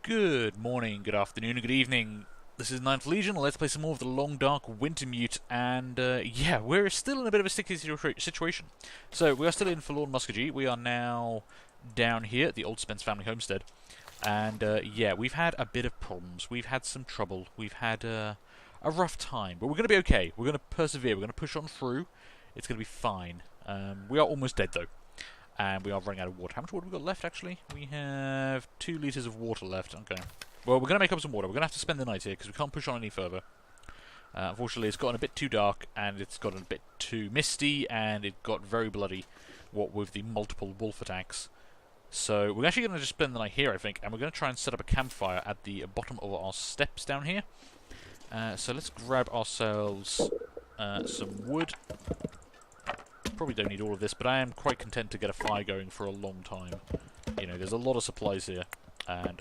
Good morning, good afternoon, and good evening. This is Ninth Legion. Let's play some more of the Long Dark Wintermute, and yeah, we're still in a bit of a sticky situation. So we are still in Forlorn Muscogee. We are now down here at the Old Spence family homestead, and yeah, we've had a bit of problems. We've had some trouble. We've had a rough time, but we're going to be okay. We're going to persevere. We're going to push on through. It's going to be fine. We are almost dead though. And we are running out of water. How much water have we got left, actually? We have 2 litres of water left. Okay. Well, we're going to make up some water. We're going to have to spend the night here, because we can't push on any further. Unfortunately, it's gotten a bit too dark, and it's gotten a bit too misty, and it got very bloody, what with the multiple wolf attacks. So, we're actually going to just spend the night here, I think, and we're going to try and set up a campfire at the bottom of our steps down here. So, let's grab ourselves some wood. Probably don't need all of this, but I am quite content to get a fire going for a long time. You know, there's a lot of supplies here, and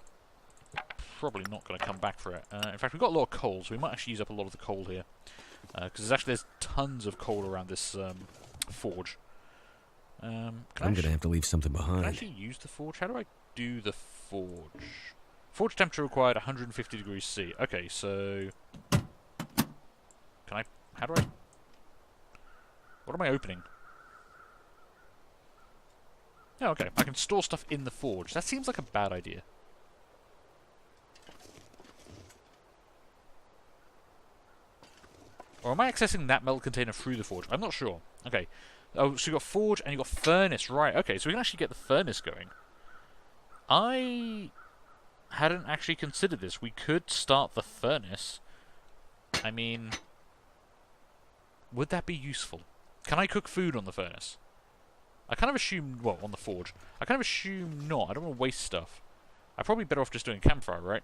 probably not going to come back for it. In fact, we've got a lot of coal, so we might actually use up a lot of the coal here. Because there's tons of coal around this forge. I'm going to have to leave something behind. Can I actually use the forge? How do I do the forge? Forge temperature required 150 degrees C. Okay, so... How do I... What am I opening? Oh, okay. I can store stuff in the forge. That seems like a bad idea. Or am I accessing that metal container through the forge? I'm not sure. Okay. Oh, so you got forge and you got furnace. Right, okay. So we can actually get the furnace going. I hadn't actually considered this. We could start the furnace. I mean... Would that be useful? Can I cook food on the furnace? I kind of assume... Well, on the forge. I kind of assume not. I don't want to waste stuff. I'm probably better off just doing a campfire, right?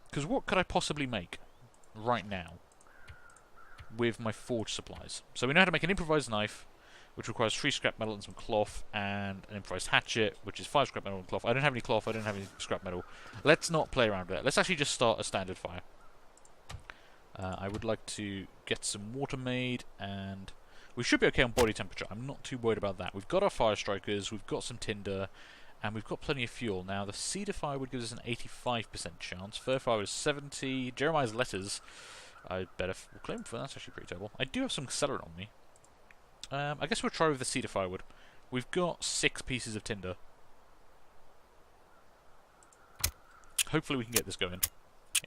Because what could I possibly make right now with my forge supplies? So we know how to make an improvised knife, which requires 3 scrap metal and some cloth, and an improvised hatchet, which is 5 scrap metal and cloth. I don't have any cloth. I don't have any scrap metal. Let's not play around with that. Let's actually just start a standard fire. I would like to get some water made, and we should be okay on body temperature. I'm not too worried about that. We've got our fire strikers, we've got some tinder, and we've got plenty of fuel. Now, the cedar firewood gives us an 85% chance. Fir firewood is 70. Jeremiah's letters, I better claim for. That's actually pretty terrible. I do have some accelerant on me. I guess we'll try with the cedar firewood. We've got 6 pieces of tinder. Hopefully we can get this going.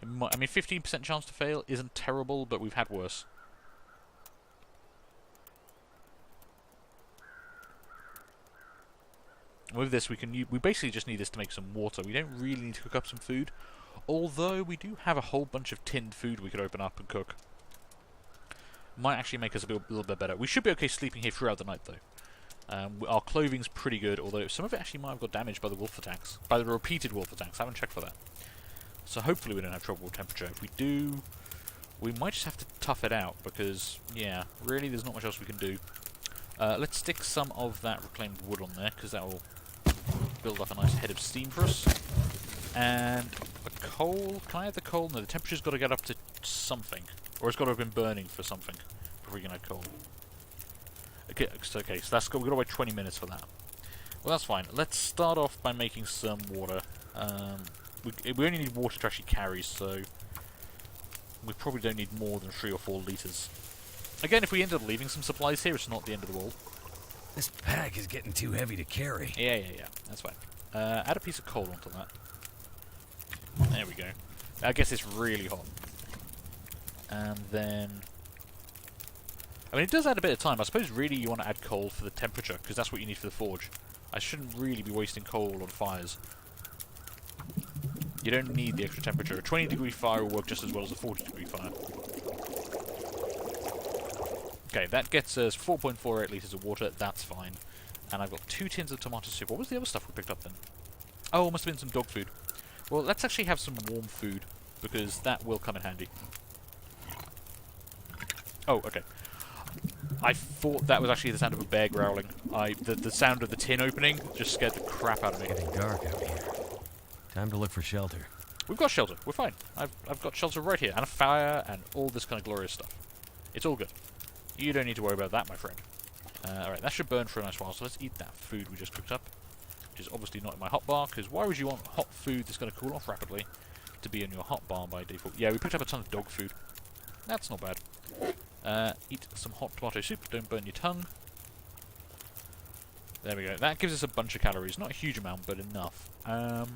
I mean, 15% chance to fail isn't terrible, but we've had worse. With this, we basically just need this to make some water. We don't really need to cook up some food, although we do have a whole bunch of tinned food we could open up and cook. Might actually make us a little bit better. We should be okay sleeping here throughout the night, though. Our clothing's pretty good, although some of it actually might have got damaged by the wolf attacks, by the repeated wolf attacks. I haven't checked for that. So hopefully we don't have trouble with temperature. If we do, we might just have to tough it out, because, yeah, really there's not much else we can do. Let's stick some of that reclaimed wood on there, because that will build up a nice head of steam for us. And the coal, can I have the coal? No, the temperature's got to get up to something. Or it's got to have been burning for something before we can add coal. Okay, so that's good. We've got to wait 20 minutes for that. Well, that's fine. Let's start off by making some water. We only need water to actually carry, so we probably don't need more than 3 or 4 litres. Again, if we end up leaving some supplies here, it's not the end of the world. This pack is getting too heavy to carry. Yeah. That's fine. Add a piece of coal onto that. There we go. I guess it's really hot. And then... I mean, it does add a bit of time. I suppose really you want to add coal for the temperature, because that's what you need for the forge. I shouldn't really be wasting coal on fires. You don't need the extra temperature. A 20-degree fire will work just as well as a 40-degree fire. Okay, that gets us 4.48 litres of water. That's fine. And I've got 2 tins of tomato soup. What was the other stuff we picked up then? Oh, it must have been some dog food. Well, let's actually have some warm food, because that will come in handy. Oh, okay. I thought that was actually the sound of a bear growling. The sound of the tin opening just scared the crap out of me. It's getting dark out here. Time to look for shelter. We've got shelter. We're fine. I've got shelter right here, and a fire, and all this kind of glorious stuff. It's all good. You don't need to worry about that, my friend. Alright, that should burn for a nice while, so let's eat that food we just cooked up. Which is obviously not in my hotbar, because why would you want hot food that's going to cool off rapidly to be in your hotbar by default? Yeah, we picked up a ton of dog food. That's not bad. Eat some hot tomato soup, don't burn your tongue. There we go. That gives us a bunch of calories. Not a huge amount, but enough. I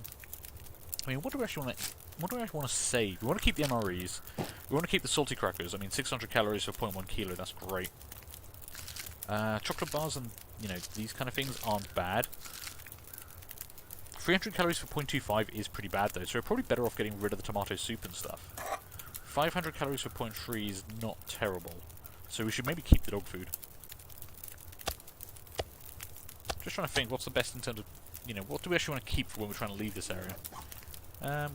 mean, what do we actually want to save? We want to keep the MREs. We want to keep the salty crackers. I mean, 600 calories for 0.1 kilo. That's great. Chocolate bars and, you know, these kind of things aren't bad. 300 calories for 0.25 is pretty bad, though, so we're probably better off getting rid of the tomato soup and stuff. 500 calories for 0.3 is not terrible, so we should maybe keep the dog food. Just trying to think what's the best in terms of, you know, what do we actually want to keep for when we're trying to leave this area?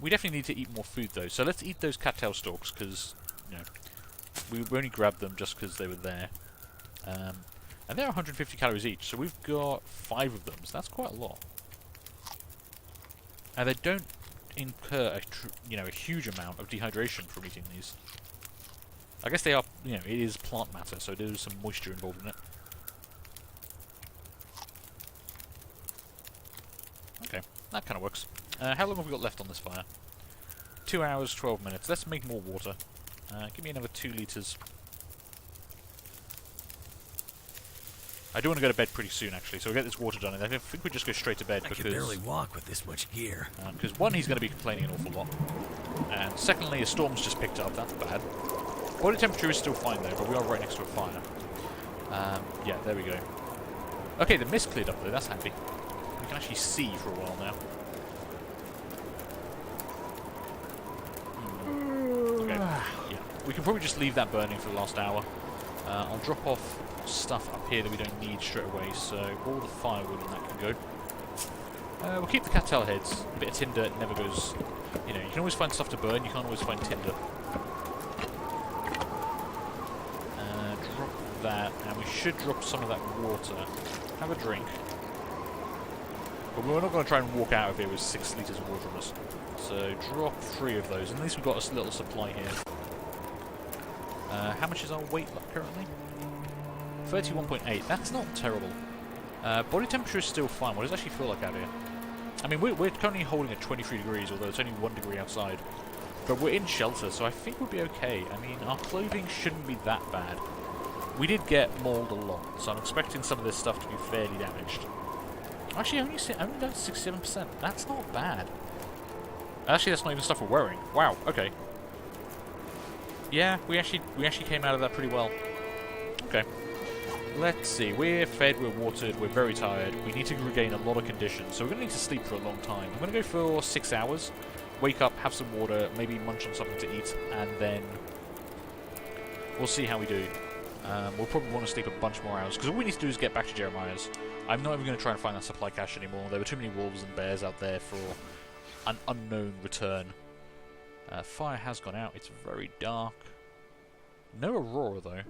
We definitely need to eat more food, though, so let's eat those cattail stalks, because, you know, we only grabbed them just because they were there. And they're 150 calories each, so we've got 5 of them, so that's quite a lot. And they don't incur a huge amount of dehydration from eating these. I guess they are, you know, it is plant matter, so there is some moisture involved in it. Okay, that kind of works. How long have we got left on this fire? 2 hours, 12 minutes. Let's make more water. Give me another 2 litres. I do want to go to bed pretty soon, actually, so we'll get this water done, and I think we just go straight to bed because... I can barely walk with this much gear. Because one, he's going to be complaining an awful lot, and secondly, a storm's just picked up. That's bad. Body temperature is still fine, though, but we are right next to a fire. Yeah, there we go. Okay, the mist cleared up, though. That's handy. We can actually see for a while now. Okay, yeah. We can probably just leave that burning for the last hour. I'll drop off stuff up here that we don't need straight away, so all the firewood and that can go. We'll keep the cattail heads. A bit of tinder never goes... You know, you can always find stuff to burn, you can't always find tinder. Drop that, and we should drop some of that water. Have a drink. But we're not going to try and walk out of here with 6 litres of water on us. So drop 3 of those, and at least we've got a little supply here. How much is our weight currently? 31.8. That's not terrible. Body temperature is still fine. What does it actually feel like out here? I mean, we're currently holding at 23 degrees, although it's only 1 degree outside. But we're in shelter, so I think we'll be okay. I mean, our clothing shouldn't be that bad. We did get mauled a lot, so I'm expecting some of this stuff to be fairly damaged. Actually, only down to 67%. That's not bad. Actually, that's not even stuff we're wearing. Wow, okay. Yeah, we actually came out of that pretty well. Okay. Let's see. We're fed, we're watered, we're very tired. We need to regain a lot of condition, so we're going to need to sleep for a long time. I'm going to go for 6 hours. Wake up, have some water, maybe munch on something to eat, and then we'll see how we do. We'll probably want to sleep a bunch more hours, because all we need to do is get back to Jeremiah's. I'm not even going to try and find that supply cache anymore. There were too many wolves and bears out there for an unknown return. Fire has gone out. It's very dark. No aurora, though.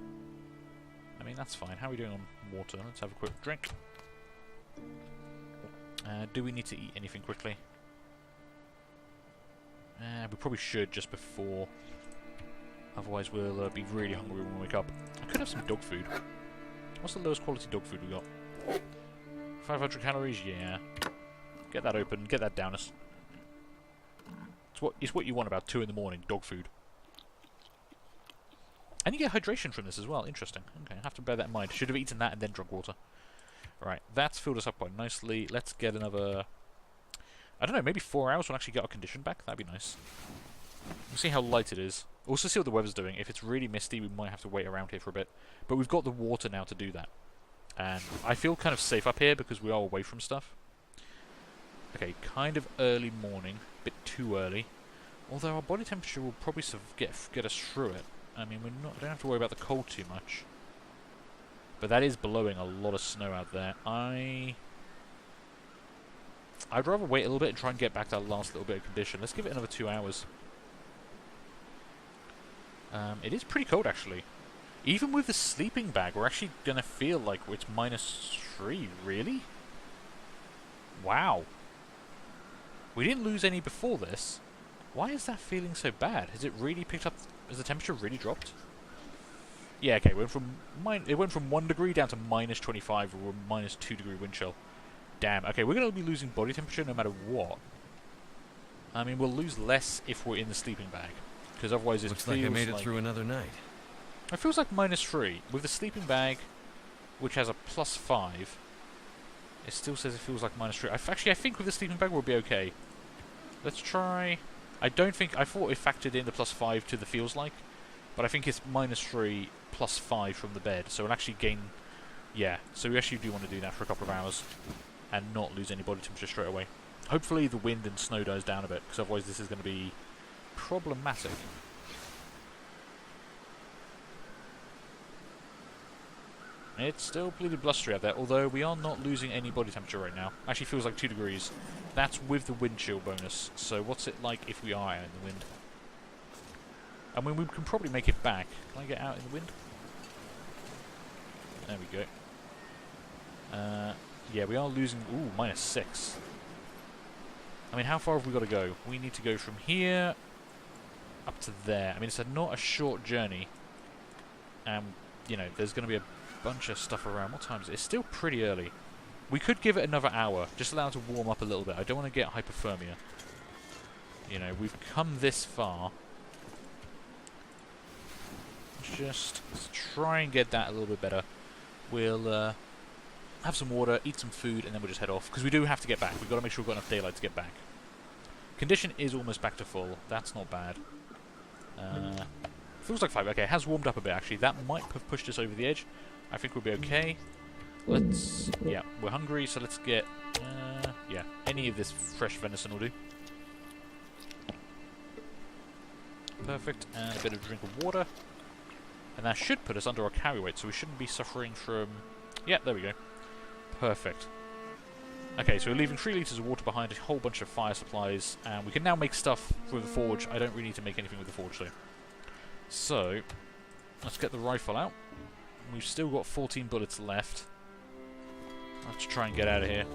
I mean, that's fine. How are we doing on water? Let's have a quick drink. Do we need to eat anything quickly? We probably should just before. Otherwise, we'll be really hungry when we wake up. I could have some dog food. What's the lowest quality dog food we got? 500 calories? Yeah. Get that open. Get that down us. It's what you want about 2 in the morning, dog food. And you get hydration from this as well. Interesting. Okay, I have to bear that in mind. Should have eaten that and then drunk water. Right, that's filled us up quite nicely. Let's get another... I don't know, maybe 4 hours we'll actually get our condition back. That'd be nice. We'll see how light it is. Also see what the weather's doing. If it's really misty, we might have to wait around here for a bit. But we've got the water now to do that. And I feel kind of safe up here because we are away from stuff. Okay, kind of early morning. A bit too early. Although our body temperature will probably get us through it. I mean, don't have to worry about the cold too much. But that is blowing a lot of snow out there. I'd rather wait a little bit and try and get back that last little bit of condition. Let's give it another 2 hours. It is pretty cold, actually. Even with the sleeping bag, we're actually going to feel like it's -3. Really? Wow. We didn't lose any before this. Why is that feeling so bad? Has it really picked up... Has the temperature really dropped? Yeah, okay, it went from 1 degree down to -25 or -2 degree wind chill. Damn, okay, we're going to be losing body temperature no matter what. I mean, we'll lose less if we're in the sleeping bag, because otherwise it Looks feels like I made it through another night. It feels like -3. With the sleeping bag, which has a +5, it still says it feels like -3. Actually, I think with the sleeping bag we'll be okay. Let's try... I thought it factored in the +5 to the feels like, but I think it's -3 +5 from the bed, so we'll actually gain... Yeah, so we actually do want to do that for a couple of hours, and not lose any body temperature straight away. Hopefully the wind and snow dies down a bit, because otherwise this is going to be problematic. It's still pretty blustery out there, although we are not losing any body temperature right now. Actually feels like 2 degrees. That's with the wind chill bonus, so what's it like if we are out in the wind? I mean, we can probably make it back. Can I get out in the wind? There we go. Yeah, we are losing... Ooh, -6. I mean, how far have we got to go? We need to go from here up to there. I mean, it's not a short journey. You know, there's going to be a bunch of stuff around. What time is it? It's still pretty early. We could give it another hour. Just allow it to warm up a little bit. I don't want to get hypothermia. You know, we've come this far. Let's try and get that a little bit better. We'll have some water, eat some food, and then we'll just head off. Because we do have to get back. We've got to make sure we've got enough daylight to get back. Condition is almost back to full. That's not bad. Feels like 5. Okay, it has warmed up a bit, actually. That might have pushed us over the edge. I think we'll be okay. Yeah, we're hungry, so let's get... yeah, any of this fresh venison will do. Perfect, and a bit of drink of water. And that should put us under our carry weight, so we shouldn't be suffering from... Yeah, there we go. Perfect. Okay, so we're leaving 3 litres of water behind, a whole bunch of fire supplies, and we can now make stuff with the forge. I don't really need to make anything with the forge, though. So, let's get the rifle out. We've still got 14 bullets left. Let's try and get out of here.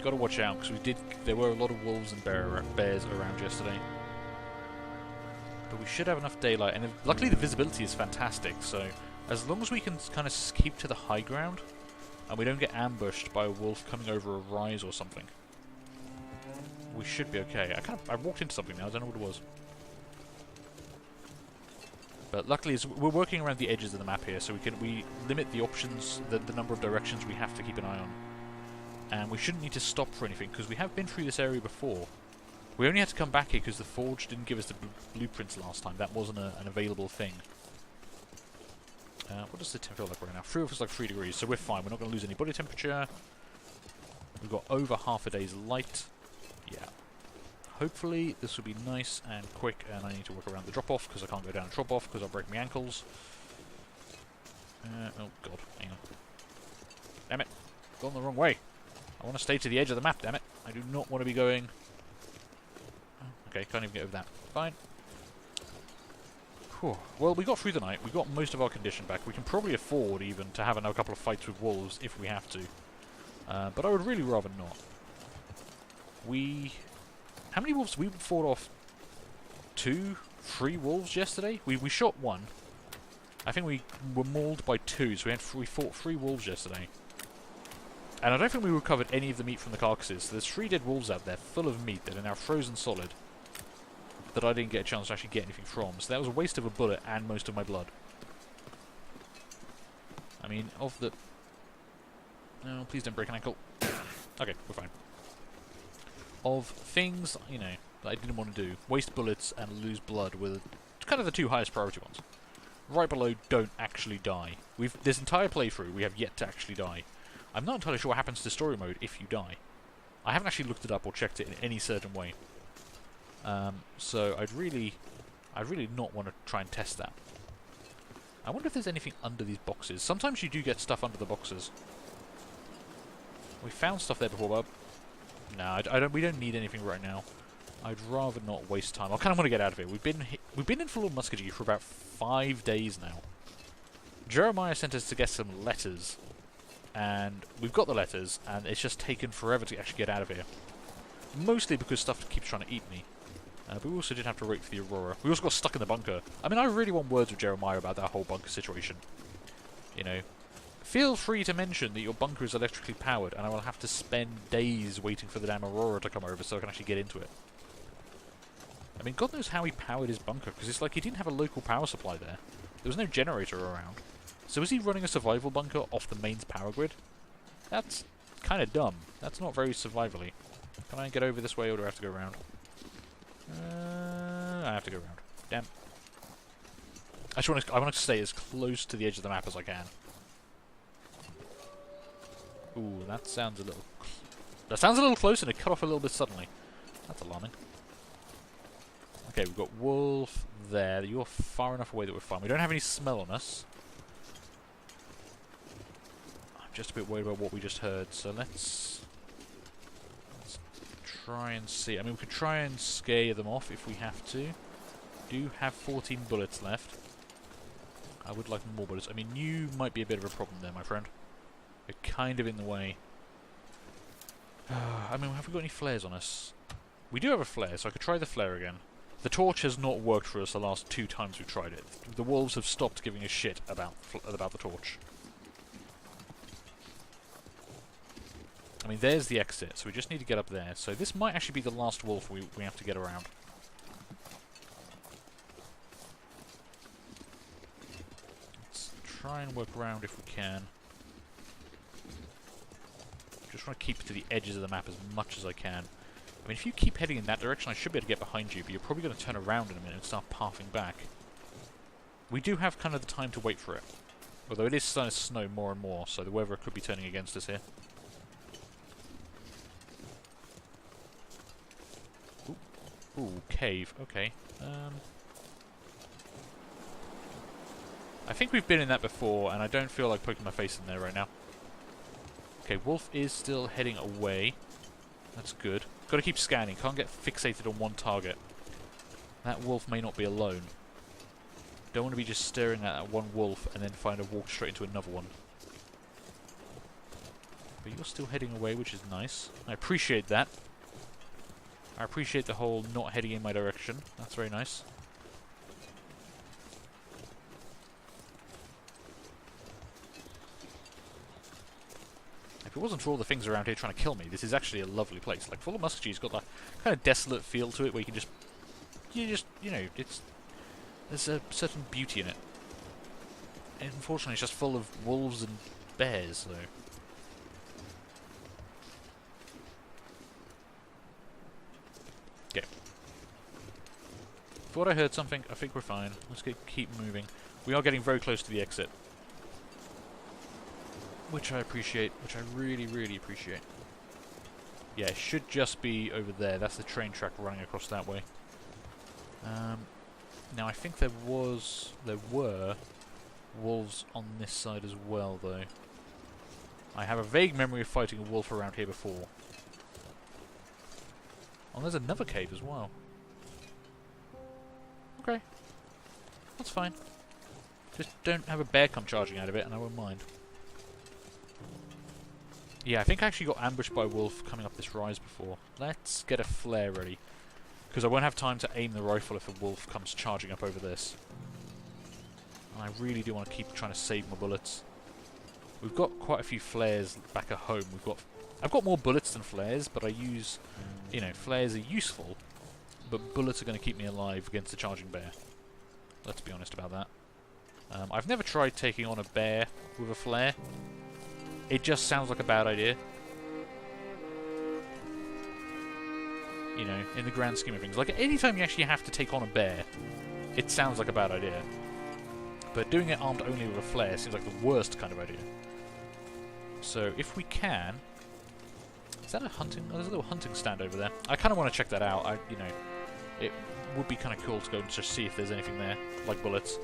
Got to watch out, because there were a lot of wolves and bears around yesterday. But we should have enough daylight, and luckily the visibility is fantastic, so as long as we can kind of keep to the high ground, and we don't get ambushed by a wolf coming over a rise or something, we should be okay. I walked into something now, I don't know what it was. But luckily we're working around the edges of the map here, so we limit the options, the number of directions we have to keep an eye on. And we shouldn't need to stop for anything, because we have been through this area before. We only had to come back here because the forge didn't give us the blueprints last time. That wasn't an available thing. What does the temp feel like right now? Feels like 3 degrees, so we're fine. We're not going to lose any body temperature. We've got over half a day's light. Yeah. Hopefully this will be nice and quick, and I need to work around the drop-off because I can't go down and drop-off because I'll break my ankles. Oh god, hang on. Damn it. Gone the wrong way. I want to stay to the edge of the map, damn it. I do not want to be going... Okay, can't even get over that. Fine. Whew. Well, we got through the night. We got most of our condition back. We can probably afford even to have another couple of fights with wolves if we have to. But I would really rather not. How many wolves? We fought off 2, 3 wolves yesterday? We shot 1. I think we were mauled by 2, so we fought 3 wolves yesterday. And I don't think we recovered any of the meat from the carcasses. So there's 3 dead wolves out there full of meat that are now frozen solid that I didn't get a chance to actually get anything from. So that was a waste of a bullet and most of my blood. I mean, of the... No, please don't break an ankle. Okay, we're fine. Of things, you know, that I didn't want to do, waste bullets and lose blood were kind of the 2 highest priority ones. Right below, don't actually die. This entire playthrough, we have yet to actually die. I'm not entirely sure what happens to story mode if you die. I haven't actually looked it up or checked it in any certain way. So I'd really not want to try and test that. I wonder if there's anything under these boxes. Sometimes you do get stuff under the boxes. We found stuff there before, but no, we don't need anything right now. I'd rather not waste time. I kind of want to get out of here. We've been in Forlorn Muscogee for about 5 days now. Jeremiah sent us to get some letters, and we've got the letters, and it's just taken forever to actually get out of here. Mostly because stuff keeps trying to eat me. But we also did have to wait for the Aurora. We also got stuck in the bunker. I mean, I really want words with Jeremiah about that whole bunker situation. You know, feel free to mention that your bunker is electrically powered, and I will have to spend days waiting for the damn Aurora to come over so I can actually get into it. I mean, God knows how he powered his bunker, because it's like he didn't have a local power supply there. There was no generator around. So is he running a survival bunker off the mains power grid? That's kind of dumb. That's not very survivally. Can I get over this way, or do I have to go around? I have to go around. Damn. I want to stay as close to the edge of the map as I can. Ooh, that sounds a little... That sounds a little close, and it cut off a little bit suddenly. That's alarming. Okay, we've got wolf there. You're far enough away that we're fine. We don't have any smell on us. I'm just a bit worried about what we just heard, so let's try and see. I mean, we could try and scare them off if we have to. Do have 14 bullets left. I would like more bullets. I mean, you might be a bit of a problem there, my friend. You're kind of in the way. I mean, have we got any flares on us? We do have a flare, so I could try the flare again. The torch has not worked for us the last 2 times we've tried it. The wolves have stopped giving a shit about the torch. I mean, there's the exit, so we just need to get up there. So this might actually be the last wolf we have to get around. Let's try and work around if we can. Just want to keep to the edges of the map as much as I can. I mean, if you keep heading in that direction, I should be able to get behind you, but you're probably going to turn around in a minute and start pathing back. We do have kind of the time to wait for it. Although it is starting to snow more and more, so the weather could be turning against us here. Ooh, cave. Okay. I think we've been in that before, and I don't feel like poking my face in there right now. Okay, wolf is still heading away. That's good. Got to keep scanning. Can't get fixated on one target. That wolf may not be alone. Don't want to be just staring at that one wolf and then find a walk straight into another one. But you're still heading away, which is nice. I appreciate that. I appreciate the whole not heading in my direction. That's very nice. If it wasn't for all the things around here trying to kill me, this is actually a lovely place. Like, Full of Muskegee's got that kind of desolate feel to it, where you can just, you know, there's a certain beauty in it. And unfortunately, it's just full of wolves and bears, so. Okay. Thought I heard something. I think we're fine. Let's keep moving. We are getting very close to the exit. Which I appreciate, which I really, really appreciate. Yeah, it should just be over there. That's the train track running across that way. Now I think there were wolves on this side as well, though. I have a vague memory of fighting a wolf around here before. Oh, there's another cave as well. Okay. That's fine. Just don't have a bear come charging out of it and I won't mind. Yeah, I think I actually got ambushed by a wolf coming up this rise before. Let's get a flare ready. Because I won't have time to aim the rifle if a wolf comes charging up over this. And I really do want to keep trying to save my bullets. We've got quite a few flares back at home. I've got more bullets than flares, but I use... You know, flares are useful, but bullets are going to keep me alive against the charging bear. Let's be honest about that. I've never tried taking on a bear with a flare. It just sounds like a bad idea. You know, in the grand scheme of things. Like, anytime you actually have to take on a bear, it sounds like a bad idea. But doing it armed only with a flare seems like the worst kind of idea. So, if we can... Is that a hunting... Oh, there's a little hunting stand over there. I kind of want to check that out. You know, it would be kind of cool to go and just see if there's anything there, like bullets.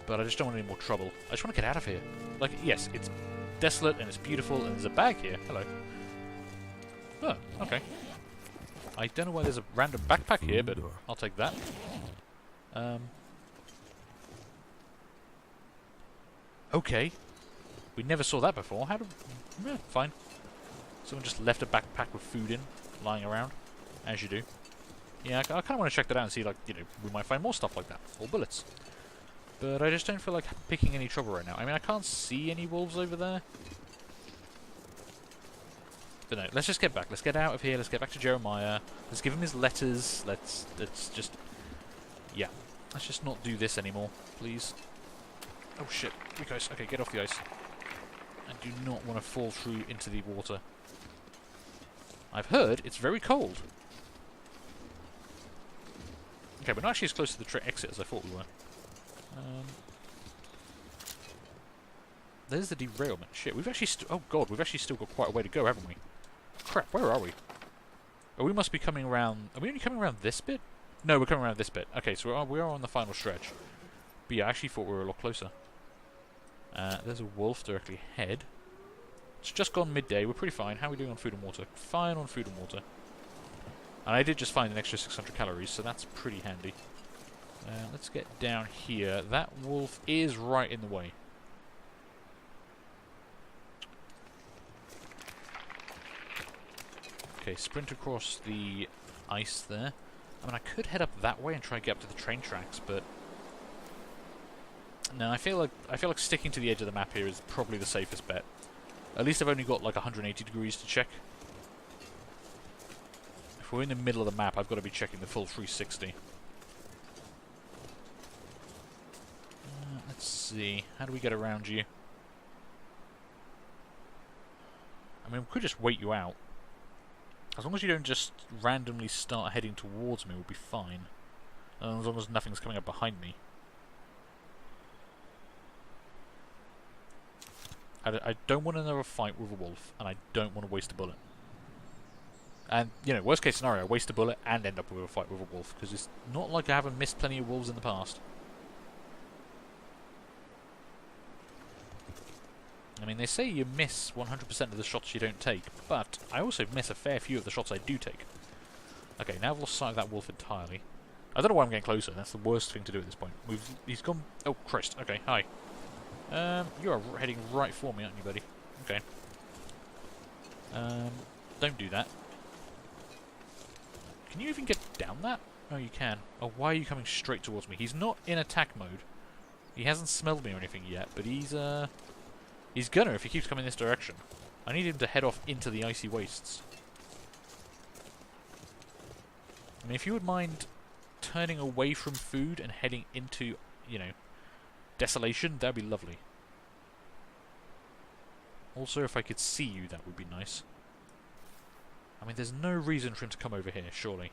But I just don't want any more trouble. I just want to get out of here. Like, yes, it's desolate and it's beautiful and there's a bag here. Hello. Oh, okay. I don't know why there's a random backpack here, but I'll take that. Okay. We never saw that before. How do... Yeah, fine. Someone just left a backpack with food in, lying around. As you do. Yeah, I kind of want to check that out and see, like, you know, we might find more stuff like that. Or bullets. But I just don't feel like picking any trouble right now. I mean, I can't see any wolves over there. But no, let's just get back. Let's get out of here. Let's get back to Jeremiah. Let's give him his letters. Let's just... Yeah. Let's just not do this anymore, please. Oh, shit. Weak ice. Okay, get off the ice. I do not want to fall through into the water. I've heard it's very cold. Okay, we're not actually as close to the exit as I thought we were. There's the derailment. Shit, we've actually... oh, God, we've actually still got quite a way to go, haven't we? Crap, where are we? Oh, we must be coming around... Are we only coming around this bit? No, we're coming around this bit. Okay, so we are on the final stretch. But yeah, I actually thought we were a lot closer. There's a wolf directly ahead. It's just gone midday. We're pretty fine. How are we doing on food and water? Fine on food and water. And I did just find an extra 600 calories, so that's pretty handy. Let's get down here. That wolf is right in the way. Okay, sprint across the ice there. I mean, I could head up that way and try and get up to the train tracks, but no, I feel like sticking to the edge of the map here is probably the safest bet. At least I've only got like 180 degrees to check. If we're in the middle of the map, I've got to be checking the full 360. Let's see. How do we get around you? I mean, we could just wait you out. As long as you don't just randomly start heading towards me, we'll be fine. And as long as nothing's coming up behind me. I don't want another fight with a wolf, and I don't want to waste a bullet. And, you know, worst case scenario, waste a bullet and end up with a fight with a wolf, because it's not like I haven't missed plenty of wolves in the past. I mean, they say you miss 100% of the shots you don't take, but I also miss a fair few of the shots I do take. Okay, now I've lost sight of that wolf entirely. I don't know why I'm getting closer. That's the worst thing to do at this point. He's gone... Oh, Christ. Okay, hi. You are heading right for me, aren't you, buddy? Okay. Don't do that. Can you even get down that? Oh, you can. Oh, why are you coming straight towards me? He's not in attack mode. He hasn't smelled me or anything yet, but he's gonna if he keeps coming this direction. I need him to head off into the icy wastes. I mean, if you would mind turning away from food and heading into, you know, desolation, that'd be lovely. Also, if I could see you, that would be nice. I mean, there's no reason for him to come over here, surely.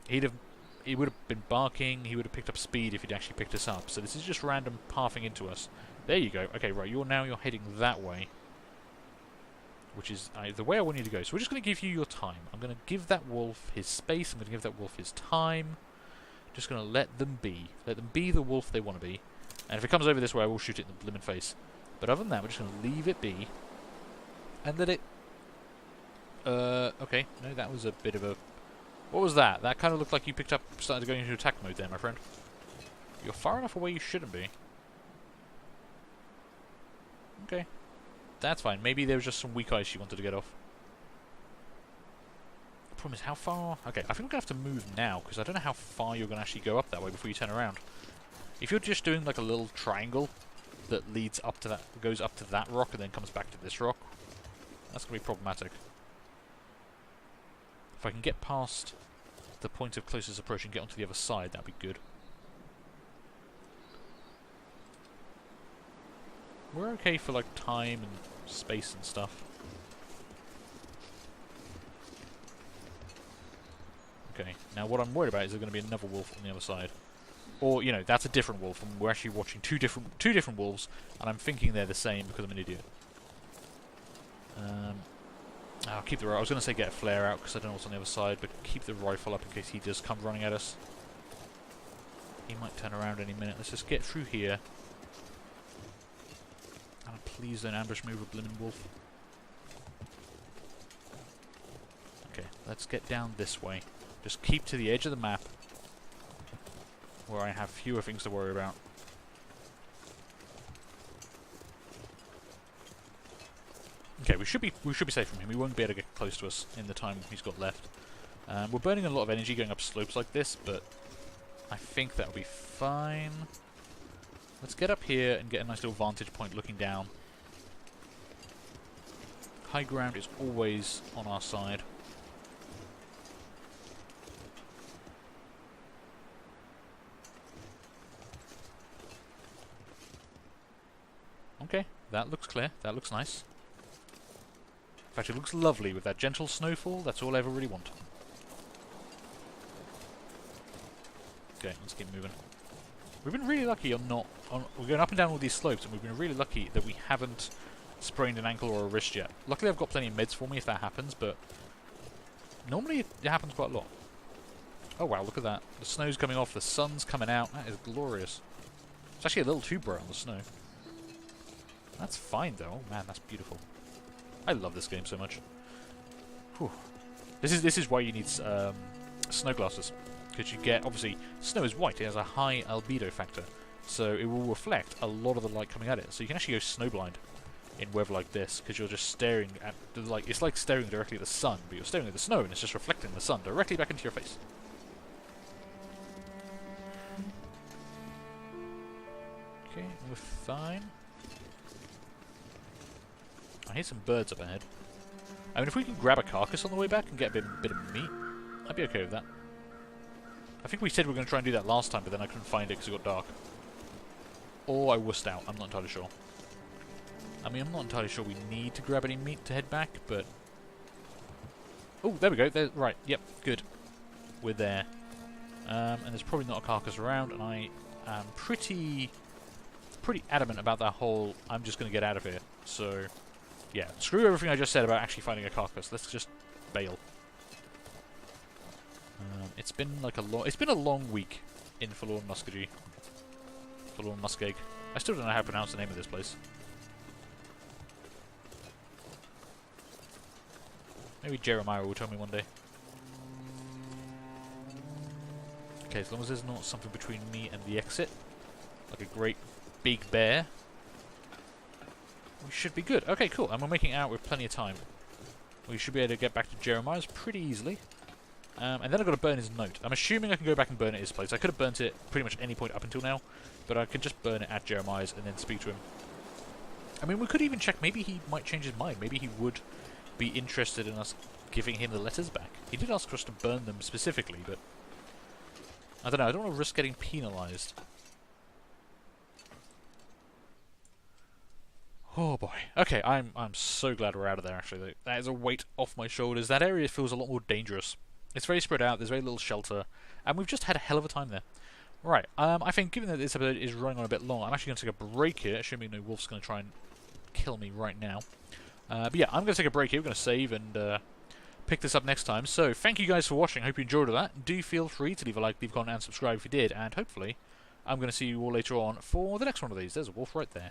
He would have been barking, he would have picked up speed if he'd actually picked us up. So this is just random pathing into us. There you go. Okay, right, you're heading that way. Which is the way I want you to go. So we're just going to give you your time. I'm going to give that wolf his space. I'm going to give that wolf his time. Just going to let them be. Let them be the wolf they want to be. And if it comes over this way, I will shoot it in the blimmin' face. But other than that, we're just going to leave it be. And let it... okay. No, that was a bit of a... What was that? That kind of looked like you started going into attack mode there, my friend. You're far enough away you shouldn't be. Okay. That's fine. Maybe there was just some weak ice you wanted to get off. The problem is how far... Okay, I think we're going to have to move now, because I don't know how far you're going to actually go up that way before you turn around. If you're just doing like a little triangle that leads up to that, goes up to that rock and then comes back to this rock, that's going to be problematic. If I can get past the point of closest approach and get onto the other side, that'd be good. We're okay for like time and space and stuff. Okay, now what I'm worried about is there's going to be another wolf on the other side. Or, you know, that's a different wolf, and we're actually watching two different wolves, and I'm thinking they're the same because I'm an idiot. I'll keep the... I was going to say get a flare out because I don't know what's on the other side, but keep the rifle up in case he does come running at us. He might turn around any minute. Let's just get through here. And please don't ambush me with a blimmin' wolf. Okay, let's get down this way. Just keep to the edge of the map, where I have fewer things to worry about. Okay, we should be safe from him. He won't be able to get close to us in the time he's got left. We're burning a lot of energy going up slopes like this, but I think that'll be fine. Let's get up here and get a nice little vantage point looking down. High ground is always on our side. Okay, that looks clear. That looks nice. In fact, it looks lovely with that gentle snowfall. That's all I ever really want. Okay, let's keep moving. We've been really lucky on not... we're going up and down all these slopes, and we've been really lucky that we haven't sprained an ankle or a wrist yet. Luckily, I've got plenty of meds for me if that happens, but normally it happens quite a lot. Oh wow, look at that. The snow's coming off, the sun's coming out. That is glorious. It's actually a little too bright on the snow. That's fine, though. Oh man, that's beautiful. I love this game so much. Whew. This is why you need snow glasses. Because you get, obviously, snow is white. It has a high albedo factor. So it will reflect a lot of the light coming at it. So you can actually go snowblind in weather like this. Because you're just staring at the light. It's like staring directly at the sun. But you're staring at the snow and it's just reflecting the sun directly back into your face. Okay, we're fine. I hear some birds up ahead. I mean, if we can grab a carcass on the way back and get a bit of meat, I'd be okay with that. I think we said we were going to try and do that last time, but then I couldn't find it because it got dark. Or I wussed out. I'm not entirely sure. I mean, I'm not entirely sure we need to grab any meat to head back, but... Oh, there we go. Right, yep, good. We're there. And there's probably not a carcass around, and I am pretty adamant about that whole, I'm just going to get out of here. So, yeah, screw everything I just said about actually finding a carcass. Let's just bail. It's been like a long week in Forlorn Muskegee. Forlorn Muskeg. I still don't know how to pronounce the name of this place. Maybe Jeremiah will tell me one day. Okay, as long as there's not something between me and the exit, like a great big bear, we should be good. Okay, cool. And we're making out with plenty of time. We should be able to get back to Jeremiah's pretty easily. And then I've got to burn his note. I'm assuming I can go back and burn at his place. I could have burnt it pretty much any point up until now, but I could just burn it at Jeremiah's and then speak to him. I mean, we could even check. Maybe he might change his mind. Maybe he would be interested in us giving him the letters back. He did ask for us to burn them specifically, but I don't know. I don't want to risk getting penalised. Oh boy. Okay, I'm so glad we're out of there, actually. That is a weight off my shoulders. That area feels a lot more dangerous. It's very spread out, there's very little shelter, and we've just had a hell of a time there. Right, I think given that this episode is running on a bit long, I'm actually going to take a break here, assuming no wolf's going to try and kill me right now. But yeah, I'm going to take a break here, we're going to save and pick this up next time. So, thank you guys for watching, hope you enjoyed all that. Do feel free to leave a like, leave a comment, and subscribe if you did, and hopefully, I'm going to see you all later on for the next one of these. There's a wolf right there.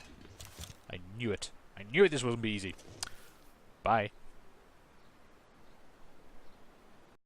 I knew it. I knew it, this wouldn't be easy. Bye.